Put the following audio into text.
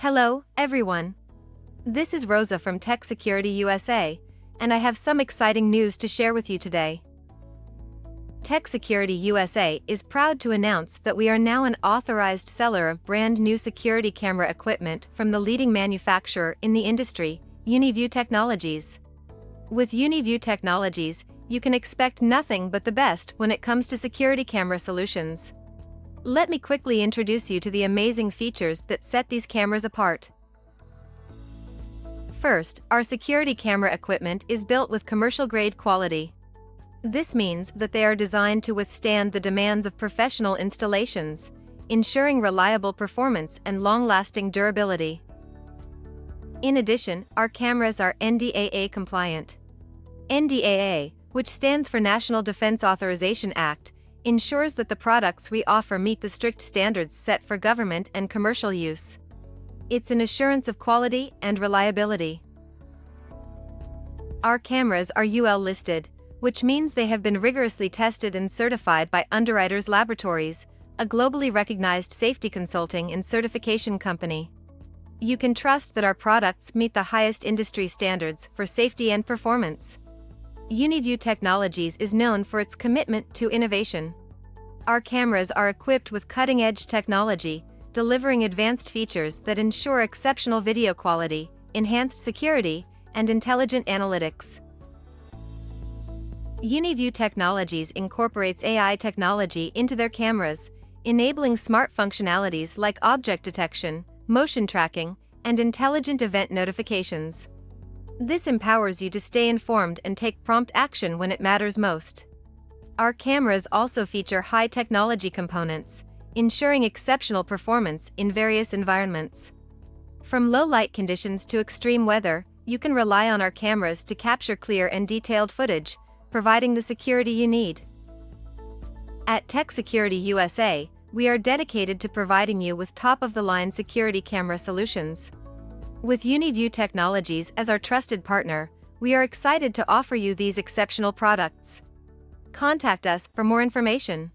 Hello, everyone. This is Rosa from Tech Security USA, and I have some exciting news to share with you today. Tech Security USA is proud to announce that we are now an authorized seller of brand new security camera equipment from the leading manufacturer in the industry, Uniview Technologies. With Uniview Technologies, you can expect nothing but the best when it comes to security camera solutions. Let me quickly introduce you to the amazing features that set these cameras apart. First, our security camera equipment is built with commercial-grade quality. This means that they are designed to withstand the demands of professional installations, ensuring reliable performance and long-lasting durability. In addition, our cameras are NDAA compliant. NDAA, which stands for National Defense Authorization Act, ensures that the products we offer meet the strict standards set for government and commercial use. It's an assurance of quality and reliability. Our cameras are UL listed, which means they have been rigorously tested and certified by Underwriters Laboratories, a globally recognized safety consulting and certification company. You can trust that our products meet the highest industry standards for safety and performance. Uniview Technologies is known for its commitment to innovation. Our cameras are equipped with cutting-edge technology, delivering advanced features that ensure exceptional video quality, enhanced security, and intelligent analytics. Uniview Technologies incorporates AI technology into their cameras, enabling smart functionalities like object detection, motion tracking, and intelligent event notifications. This empowers you to stay informed and take prompt action when it matters most. Our cameras also feature high-technology components, ensuring exceptional performance in various environments. From low-light conditions to extreme weather, you can rely on our cameras to capture clear and detailed footage, providing the security you need. At Tech Security USA, we are dedicated to providing you with top-of-the-line security camera solutions. With Uniview Technologies as our trusted partner, we are excited to offer you these exceptional products. Contact us for more information.